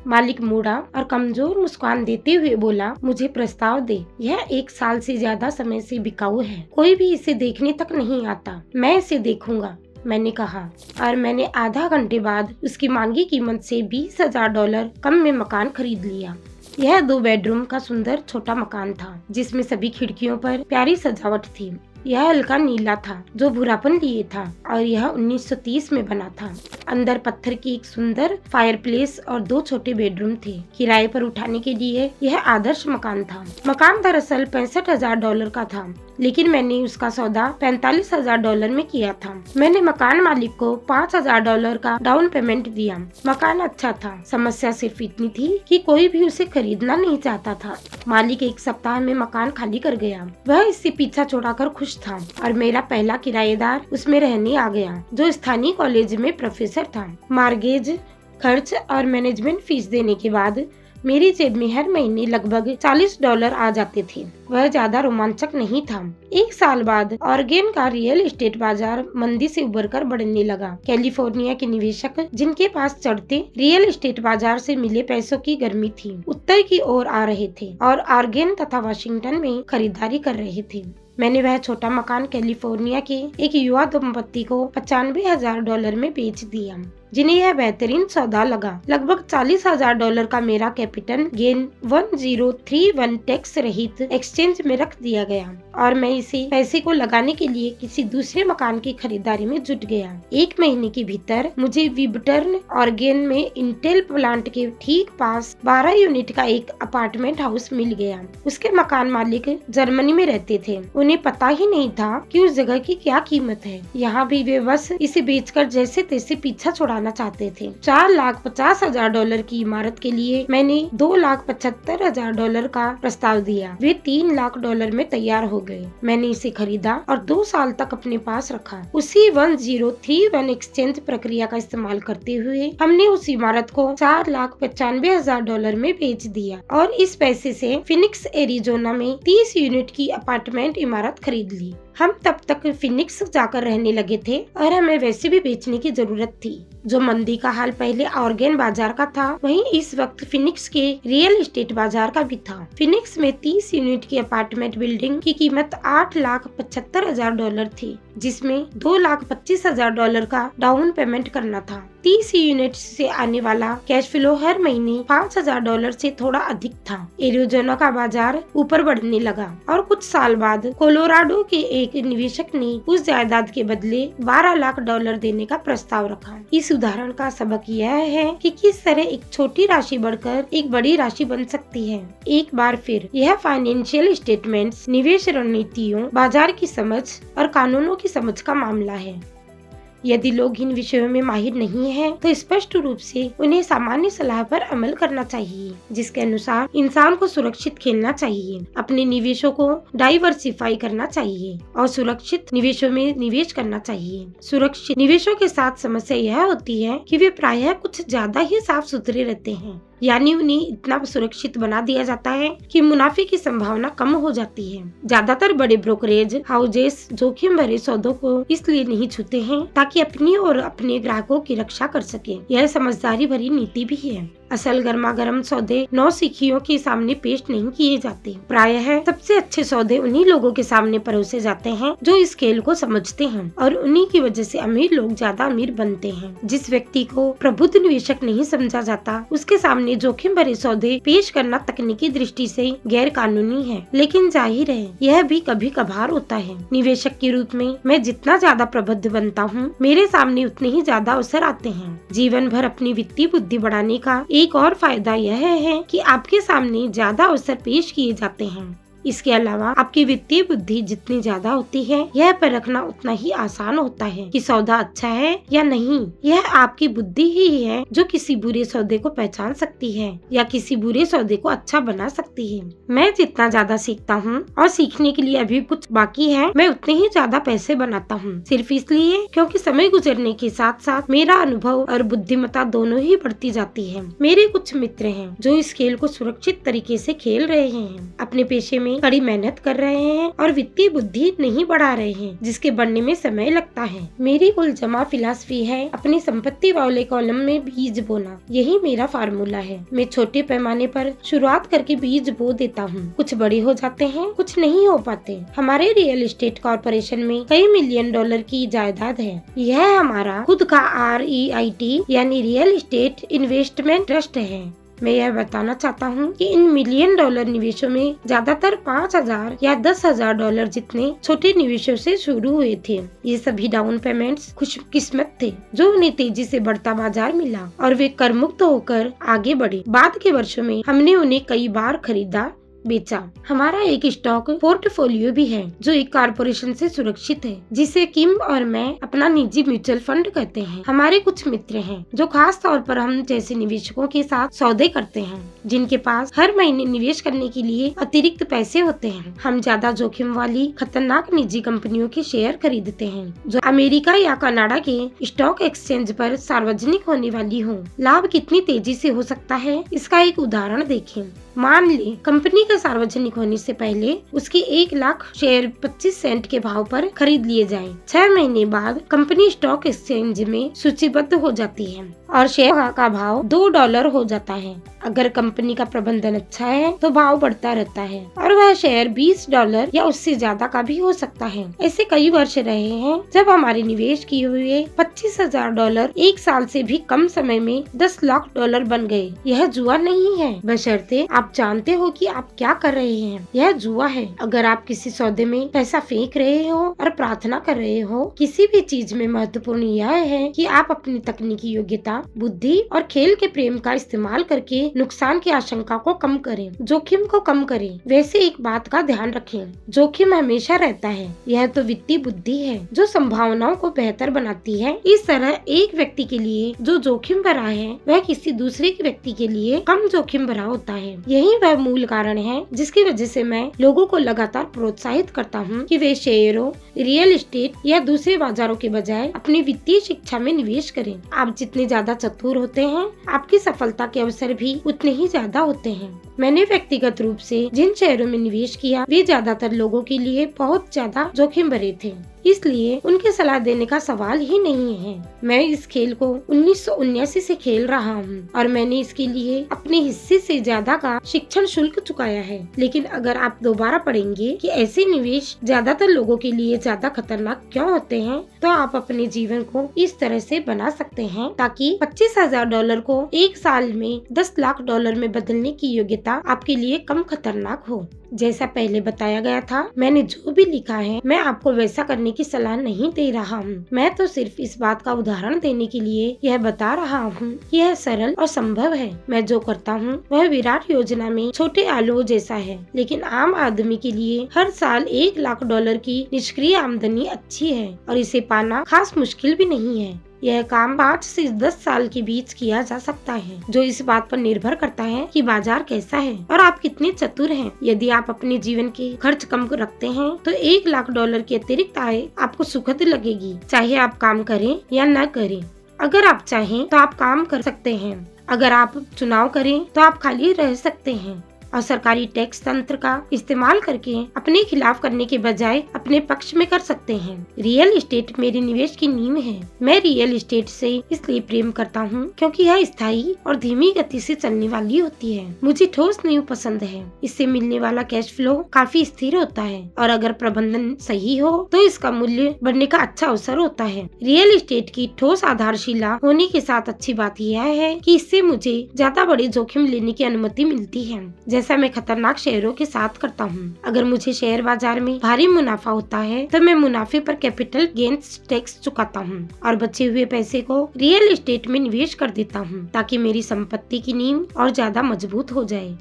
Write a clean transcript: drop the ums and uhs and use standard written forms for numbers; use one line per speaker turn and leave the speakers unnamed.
मालिक मुड़ा और कमजोर मुस्कान देते हुए बोला, मुझे प्रस्ताव दे। यह 1 साल से ज्यादा समय से बिकाऊ है, कोई भी इसे देखने तक नहीं आता। मैं इसे देखूंगा, मैंने कहा, और मैंने आधा घंटे बाद उसकी मांगी कीमत से $20,000 कम में मकान खरीद लिया। यह 2 बेडरूम का सुंदर छोटा मकान था, जिसमें सभी खिड़कियों पर प्यारी सजावट थी। यह हल्का नीला था जो भूरापन लिए था, और यह 1930 में बना था। अंदर पत्थर की एक सुंदर फायरप्लेस और 2 छोटे बेडरूम थे। किराए पर उठाने के लिए यह आदर्श मकान था। मकान दरअसल $65,000 का था, लेकिन मैंने उसका सौदा $45,000 में किया था। मैंने मकान मालिक को $5,000 का डाउन पेमेंट दिया। मकान अच्छा था, समस्या सिर्फ इतनी थी कि कोई भी उसे खरीदना नहीं चाहता था। मालिक 1 सप्ताह में मकान खाली कर गया। वह इससे पीछा छोड़ाकर खुश था, और मेरा पहला किराएदार उसमें रहने आ गया, जो स्थानीय कॉलेज में प्रोफेसर था। मार्गेज, खर्च और मैनेजमेंट फीस देने के बाद मेरी जेब में हर महीने लगभग $40 आ जाते थे। वह ज्यादा रोमांचक नहीं था। 1 साल बाद ऑरेगन का रियल एस्टेट बाजार मंदी से उबरकर बढ़ने लगा। कैलिफोर्निया के निवेशक, जिनके पास चढ़ते रियल एस्टेट बाजार से मिले पैसों की गर्मी थी, उत्तर की ओर आ रहे थे और ऑरेगन तथा वाशिंगटन में खरीदारी कर रहे थे। मैंने वह छोटा मकान कैलिफोर्निया के एक युवा दंपत्ति को $95,000 में बेच दिया, जिन्हें यह बेहतरीन सौदा लगा। लगभग $40,000 का मेरा कैपिटल गेन 1031 टैक्स रहित एक्सचेंज में रख दिया गया, और मैं इसे पैसे को लगाने के लिए किसी दूसरे मकान की खरीदारी में जुट गया। 1 महीने के भीतर मुझे विबटर्न ऑरेगन में इंटेल प्लांट के ठीक पास 12 यूनिट का एक अपार्टमेंट हाउस मिल गया। उसके मकान मालिक जर्मनी में रहते थे। उन्हें पता ही नहीं था कि उस जगह की क्या कीमत है। यहाँ भी वे बस इसे बेचकर जैसे तैसे पीछा छुड़ाना चाहते थे। $4,50,000 की इमारत के लिए मैंने $2,75,000 का प्रस्ताव दिया। वे $3,00,000 में तैयार हो गए। मैंने इसे खरीदा और 2 साल तक अपने पास रखा। उसी 1031 एक्सचेंज प्रक्रिया का इस्तेमाल करते हुए हमने उस इमारत को $4,95,000 में बेच दिया, और इस पैसे से फिनिक्स एरिजोना में 30 यूनिट की अपार्टमेंट इमारत खरीद ली। हम तब तक फिनिक्स जाकर रहने लगे थे, और हमें वैसे भी बेचने की जरूरत थी। जो मंदी का हाल पहले ऑरेगन बाजार का था, वहीं इस वक्त फिनिक्स के रियल एस्टेट बाजार का भी था। फिनिक्स में 30 यूनिट की अपार्टमेंट बिल्डिंग की कीमत $8,75,000 थी, जिसमें $2,25,000 का डाउन पेमेंट करना था। 30 यूनिट से आने वाला कैश फ्लो हर महीने $5,000 से थोड़ा अधिक था। एरिजोना का बाजार ऊपर बढ़ने लगा, और कुछ साल बाद कोलोराडो के एक निवेशक ने उस जायदाद के बदले $12,00,000 देने का प्रस्ताव रखा। इस उदाहरण का सबक यह है कि किस तरह एक छोटी राशि बढ़कर एक बड़ी राशि बन सकती है। एक बार फिर यह फाइनेंशियल स्टेटमेंट्स, निवेश रणनीतियों, बाजार की समझ और कानूनों की समझ का मामला है। यदि लोग इन विषयों में माहिर नहीं हैं, तो स्पष्ट रूप से उन्हें सामान्य सलाह पर अमल करना चाहिए, जिसके अनुसार इंसान को सुरक्षित खेलना चाहिए, अपने निवेशों को डाइवर्सिफाई करना चाहिए और सुरक्षित निवेशों में निवेश करना चाहिए। सुरक्षित निवेशों के साथ समस्या यह होती है कि वे प्रायः कुछ ज्यादा ही साफ सुथरे रहते हैं, यानी उन्हें इतना सुरक्षित बना दिया जाता है कि मुनाफे की संभावना कम हो जाती है। ज्यादातर बड़े ब्रोकरेज हाउसेस जोखिम भरे सौदों को इसलिए नहीं छूते हैं ताकि अपनी और अपने ग्राहकों की रक्षा कर सके। यह समझदारी भरी नीति भी है। असल गर्मा गर्म सौदे नौसिखियों के सामने पेश नहीं किए जाते। प्रायः सबसे अच्छे सौदे उन्हीं लोगों के सामने परोसे जाते हैं जो इस खेल को समझते हैं, और उन्हीं की वजह से अमीर लोग ज्यादा अमीर बनते हैं। जिस व्यक्ति को प्रबुद्ध निवेशक नहीं समझा जाता, उसके सामने जोखिम भरे सौदे पेश करना तकनीकी दृष्टि से गैर कानूनी है, लेकिन जाहिर है यह भी कभी कभार होता है। निवेशक के रूप में मैं जितना ज्यादा प्रबुद्ध बनता हूँ, मेरे सामने उतने ही ज्यादा अवसर आते हैं। जीवन भर अपनी वित्तीय बुद्धि बढ़ाने का एक और फायदा यह है कि आपके सामने ज्यादा अवसर पेश किए जाते हैं। इसके अलावा आपकी वित्तीय बुद्धि जितनी ज्यादा होती है, यह परखना उतना ही आसान होता है कि सौदा अच्छा है या नहीं। यह आपकी बुद्धि ही है जो किसी बुरे सौदे को पहचान सकती है या किसी बुरे सौदे को अच्छा बना सकती है। मैं जितना ज्यादा सीखता हूँ और सीखने के लिए अभी कुछ बाकी है, मैं उतने ही ज्यादा पैसे बनाता हूँ, सिर्फ इसलिए क्योंकि समय गुजरने के साथ साथ मेरा अनुभव और बुद्धिमत्ता दोनों ही बढ़ती जाती है। मेरे कुछ मित्र हैं जो इस खेल को सुरक्षित तरीके से खेल रहे हैं। अपने पेशे में में कड़ी मेहनत कर रहे हैं और वित्तीय बुद्धि नहीं बढ़ा रहे हैं, जिसके बढ़ने में समय लगता है। मेरी कुल जमा फिलॉसफी है अपनी संपत्ति वाले कॉलम में बीज बोना। यही मेरा फार्मूला है। मैं छोटे पैमाने पर शुरुआत करके बीज बो देता हूँ। कुछ बड़े हो जाते हैं, कुछ नहीं हो पाते। हमारे रियल एस्टेट कॉर्पोरेशन में कई मिलियन डॉलर की जायदाद है। यह हमारा खुद का REIT यानी रियल एस्टेट इन्वेस्टमेंट ट्रस्ट है। मैं यह बताना चाहता हूँ कि इन मिलियन डॉलर निवेशों में ज्यादातर 5,000 या 10,000 डॉलर जितने छोटे निवेशों से शुरू हुए थे। ये सभी डाउन पेमेंट्स खुशकिस्मत थे जो उन्हें तेजी से बढ़ता बाजार मिला और वे कर मुक्त होकर आगे बढ़े। बाद के वर्षों में हमने उन्हें कई बार खरीदा बेचा। हमारा एक स्टॉक पोर्टफोलियो भी है जो एक कॉर्पोरेशन से सुरक्षित है, जिसे किम और मैं अपना निजी म्यूचुअल फंड कहते हैं। हमारे कुछ मित्र हैं जो खास तौर पर हम जैसे निवेशकों के साथ सौदे करते हैं, जिनके पास हर महीने निवेश करने के लिए अतिरिक्त पैसे होते हैं। हम ज्यादा जोखिम वाली खतरनाक निजी कंपनियों के शेयर खरीदते हैं जो अमेरिका या कनाडा के स्टॉक एक्सचेंज पर सार्वजनिक होने वाली हो। लाभ कितनी तेजी से हो सकता है, इसका एक उदाहरण देखें। मान ले कंपनी के सार्वजनिक होने से पहले उसके 1 लाख शेयर 25 सेंट के भाव पर खरीद लिए जाएं। 6 महीने बाद कंपनी स्टॉक एक्सचेंज में सूचीबद्ध हो जाती है और शेयर का भाव $2 हो जाता है। अगर कंपनी का प्रबंधन अच्छा है तो भाव बढ़ता रहता है और वह शेयर $20 या उससे ज्यादा का भी हो सकता है। ऐसे कई वर्ष रहे हैं जब हमारे निवेश किए हुए $25,000 1 साल से भी कम समय में $10 लाख बन गए। यह जुआ नहीं है, बशर्ते आप जानते हो कि आप क्या कर रहे हैं। यह जुआ है। अगर आप किसी सौदे में पैसा फेंक रहे हो और प्रार्थना कर रहे हो, किसी भी चीज में महत्वपूर्ण यह है कि आप अपनी तकनीकी योग्यता, बुद्धि और खेल के प्रेम का इस्तेमाल करके नुकसान की आशंका को कम करें, जोखिम को कम करें। वैसे एक बात का ध्यान रखें, जोखिम हमेशा रहता है। यह तो वित्तीय बुद्धि है जो संभावनाओं को बेहतर बनाती है। इस तरह एक व्यक्ति के लिए जो जोखिम भरा है वह किसी दूसरे व्यक्ति के लिए कम जोखिम भरा होता है। यही वह मूल कारण है जिसकी वजह से मैं लोगों को लगातार प्रोत्साहित करता हूँ कि वे शेयरों, रियल एस्टेट या दूसरे बाजारों के बजाय अपनी वित्तीय शिक्षा में निवेश करें। आप जितने ज्यादा चतुर होते हैं, आपकी सफलता के अवसर भी उतने ही ज्यादा होते हैं। मैंने व्यक्तिगत रूप से जिन शेयरों में निवेश किया वे ज्यादातर लोगों के लिए बहुत ज्यादा जोखिम भरे थे, इसलिए उनकी सलाह देने का सवाल ही नहीं है। मैं इस खेल को 1979 से खेल रहा हूँ और मैंने इसके लिए अपने हिस्से से ज्यादा का शिक्षण शुल्क चुकाया है। लेकिन अगर आप दोबारा पढ़ेंगे कि ऐसे निवेश ज्यादातर लोगों के लिए ज्यादा खतरनाक क्यों होते हैं, तो आप अपने जीवन को इस तरह से बना सकते हैं ताकि $25,000 को 1 साल में $10 लाख में बदलने की योग्यता आपके लिए कम खतरनाक हो। जैसा पहले बताया गया था, मैंने जो भी लिखा है मैं आपको वैसा करने की सलाह नहीं दे रहा हूँ। मैं तो सिर्फ इस बात का उदाहरण देने के लिए यह बता रहा हूँ कि यह सरल और संभव है। मैं जो करता हूँ वह विराट योजना में छोटे आलू जैसा है, लेकिन आम आदमी के लिए हर साल $1 लाख की निष्क्रिय आमदनी अच्छी है और इसे पाना खास मुश्किल भी नहीं है। यह काम 5 से 10 साल के बीच किया जा सकता है, जो इस बात पर निर्भर करता है कि बाजार कैसा है और आप कितने चतुर हैं। यदि आप अपने जीवन के खर्च कम रखते हैं तो $1 लाख की अतिरिक्त आय आपको सुखद लगेगी, चाहे आप काम करें या न करें। अगर आप चाहें तो आप काम कर सकते हैं, अगर आप चुनाव करें तो आप खाली रह सकते हैं और सरकारी टैक्स तंत्र का इस्तेमाल करके अपने खिलाफ करने के बजाय अपने पक्ष में कर सकते हैं। रियल एस्टेट मेरे निवेश की नींव है। मैं रियल एस्टेट से इसलिए प्रेम करता हूँ क्योंकि यह स्थायी और धीमी गति से चलने वाली होती है। मुझे ठोस नींव पसंद है। इससे मिलने वाला कैश फ्लो काफी स्थिर होता है और अगर प्रबंधन सही हो तो इसका मूल्य बढ़ने का अच्छा अवसर होता है। रियल एस्टेट की ठोस आधारशिला होने के साथ अच्छी बात यह है कि इससे मुझे ज्यादा बड़े जोखिम लेने की अनुमति मिलती है, जैसा मैं खतरनाक शेयरों के साथ करता हूँ। अगर मुझे शेयर बाजार में भारी मुनाफा होता है तो मैं मुनाफे पर कैपिटल गेन्स टैक्स चुकाता हूँ और बचे हुए पैसे को रियल एस्टेट में निवेश कर देता हूँ ताकि मेरी संपत्ति की नींव और ज्यादा मजबूत हो जाए।